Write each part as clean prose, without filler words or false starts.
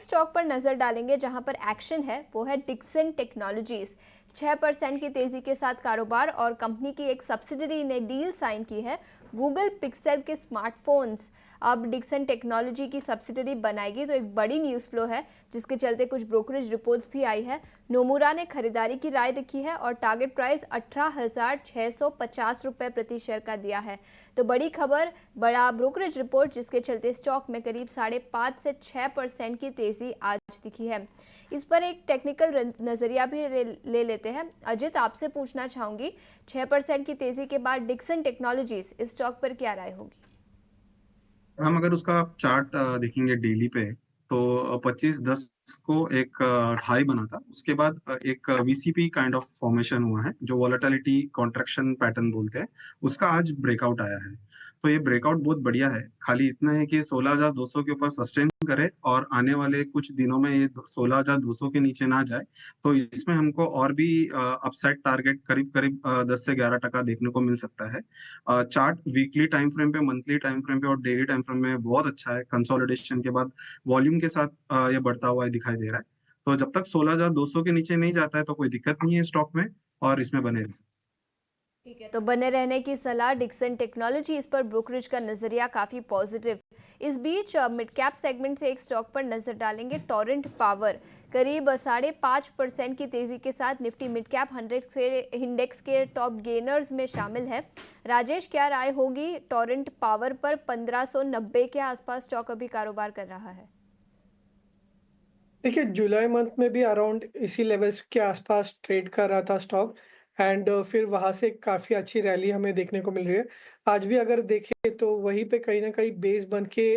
Stock पर नजर डालेंगे जहां पर एक्शन है वो है डिक्सन टेक्नोलॉजीज। 6% की तेजी के साथ कारोबार और कंपनी की एक सब्सिडरी ने डील साइन की है गूगल पिक्सेल के स्मार्टफोन्स। अब डिक्सन टेक्नोलॉजी की सब्सिडरी बनाएगी तो एक बड़ी न्यूज़ फ्लो है जिसके चलते कुछ ब्रोकरेज रिपोर्ट्स भी आई है। नोमुरा ने खरीदारी की राय रखी है और टारगेट प्राइस 18,650 रुपये प्रति शेयर का दिया है। तो बड़ी खबर, बड़ा ब्रोकरेज रिपोर्ट जिसके चलते स्टॉक में करीब 5.5 से 6% की तेजी आज दिखी है। इस पर एक टेक्निकल नजरिया भी ले लेते हैं। अजित, आपसे पूछना चाहूंगी, 6% की तेजी के बाद डिक्सन टेक्नोलॉजीज इस स्टॉक पर क्या राय होगी? हम अगर उसका चार्ट देखेंगे डेली पे, तो 25-10 को एक हाई बना था। उसके बाद एक वीसीपी काइंड ऑफ फॉर्मेशन हुआ है जो वॉलेटिलिटी कॉन्ट्रैक्शन पैटर्न बोलते हैं, उसका आज ब्रेकआउट आया है। तो ये ब्रेकआउट बहुत बढ़िया है, खाली इतना है कि 16,200 के ऊपर सस्टेन करे और आने वाले कुछ दिनों में ये 16,200 के नीचे ना जाए। तो इसमें हमको और भी अपसाइड टारगेट करीब करीब 10 से 11% देखने को मिल सकता है। चार्ट वीकली टाइम फ्रेम पे, मंथली टाइम फ्रेम पे और डेली टाइम फ्रेम में बहुत अच्छा है। कंसोलिडेशन के बाद वॉल्यूम के साथ ये बढ़ता हुआ दिखाई दे रहा है। तो जब तक 16,200 के नीचे नहीं जाता है तो कोई दिक्कत नहीं है स्टॉक में, और इसमें बने रह सकते ठीक है, तो बने रहने की सलाह डिक्सन टेक्नोलॉजी। इस पर ब्रोकरेज का नजरिया काफी पॉजिटिव। इस बीच मिड कैप सेगमेंट से एक स्टॉक पर नजर डालेंगे, टोरेंट पावर। करीब 5.5% की तेजी के साथ निफ्टी मिड कैप 100 से इंडेक्स के टॉप गेनर्स में शामिल है। राजेश, क्या राय होगी टोरेंट पावर पर? 1590 के आसपास स्टॉक अभी कारोबार कर रहा है। देखिए, जुलाई मंथ में भी अराउंड इसी लेवल्स के आसपास ट्रेड कर रहा था स्टॉक। एंड फिर वहां से काफ़ी अच्छी रैली हमें देखने को मिल रही है। आज भी अगर देखें तो वहीं पे कहीं ना कहीं बेस बन के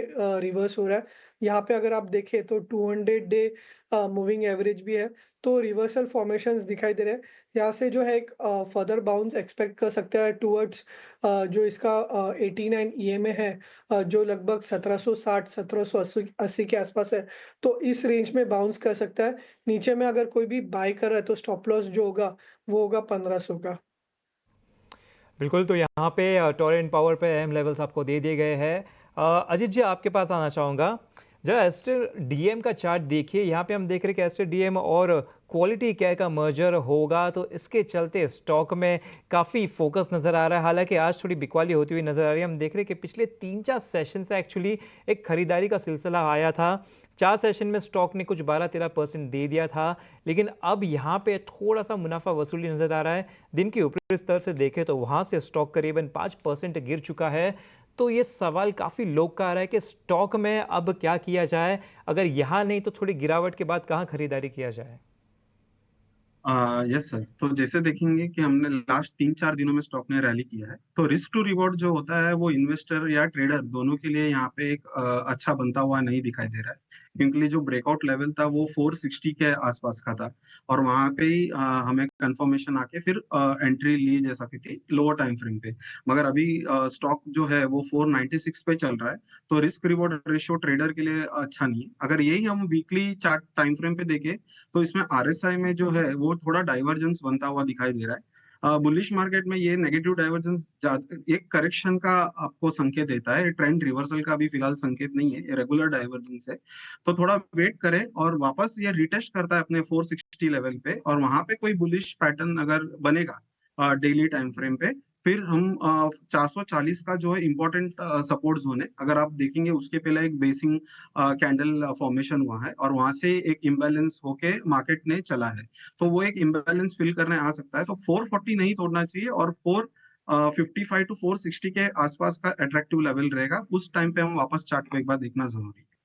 रिवर्स हो रहा है। यहाँ पे अगर आप देखें तो 200 डे मूविंग एवरेज भी है। तो रिवर्सल फॉर्मेशंस दिखाई दे रहे हैं। यहाँ से जो है एक फर्दर बाउंस एक्सपेक्ट कर सकते हैं टूवर्ड्स जो इसका 89 ईएमए है, जो लगभग 1760 1780 के आसपास है। तो इस रेंज में बाउंस कर सकता है। नीचे में अगर कोई भी बाय कर रहा है तो स्टॉप लॉस जो होगा वो होगा 1500 का। बिल्कुल, तो यहाँ पे टोरेंट पावर पे अहम लेवल्स आपको दे दिए गए हैं। अजीत जी, आपके पास आना चाहूँगा। जरा एस्टर डीएम का चार्ट देखिए, यहाँ पे हम देख रहे हैं कि एस्टर डीएम और क्वालिटी केयर का मर्जर होगा, तो इसके चलते स्टॉक में काफ़ी फोकस नज़र आ रहा है। हालांकि आज थोड़ी बिकवाली होती हुई नज़र आ रही है। हम देख रहे हैं कि पिछले 3-4 सेशन से एक्चुअली एक खरीदारी का सिलसिला आया था। 4 सेशन में स्टॉक ने कुछ 12-13% दे दिया था, लेकिन अब यहाँ पे थोड़ा सा मुनाफा वसूली नज़र आ रहा है। दिन के ऊपरी स्तर से देखें तो वहाँ से स्टॉक करीबन 5% गिर चुका है। तो ये सवाल काफ़ी लोग का आ रहा है कि स्टॉक में अब क्या किया जाए? अगर यहाँ नहीं तो थोड़ी गिरावट के बाद कहाँ खरीदारी किया जाए? Yes sir. तो जैसे देखेंगे कि हमने लास्ट 3-4 दिनों में स्टॉक ने रैली किया है, तो रिस्क टू रिवॉर्ड जो होता है वो इन्वेस्टर या ट्रेडर दोनों के लिए यहाँ पे एक अच्छा बनता हुआ नहीं दिखाई दे रहा है। क्योंकि जो ब्रेकआउट लेवल था वो 460 के आसपास का था, और वहां पे ही हमें कंफर्मेशन आके फिर एंट्री ली जा सकती थी लोअर टाइम फ्रेम पे। मगर अभी स्टॉक जो है वो 496 पे चल रहा है। तो रिस्क रिवॉर्ड रेशियो ट्रेडर के लिए अच्छा नहीं है। अगर यही हम वीकली चार्ट टाइम फ्रेम पे देखें, तो इसमें आरएसआई में जो है वो थोड़ा डाइवर्जेंस बनता हुआ दिखाई दे रहा है। बुलिश मार्केट में ये नेगेटिव डाइवर्जेंस एक करेक्शन का आपको संकेत देता है, ट्रेंड रिवर्सल का भी फिलहाल संकेत नहीं है, ये रेगुलर डाइवर्जेंस है। तो थोड़ा वेट करें, और वापस ये रिटेस्ट करता है अपने 460 लेवल पे, और वहां पे कोई बुलिश पैटर्न अगर बनेगा डेली टाइम फ्रेम पे, फिर हम 440 का जो है इंपॉर्टेंट सपोर्ट जोन है। अगर आप देखेंगे उसके पहले एक बेसिंग कैंडल फॉर्मेशन हुआ है, और वहां से एक इम्बैलेंस होके मार्केट ने चला है। तो वो एक इम्बैलेंस फिल करने आ सकता है। तो 440 नहीं तोड़ना चाहिए, और 455 टू 460 के आसपास का अट्रैक्टिव लेवल रहेगा। उस टाइम पे हम वापस चार्ट को एक बार देखना जरूरी है।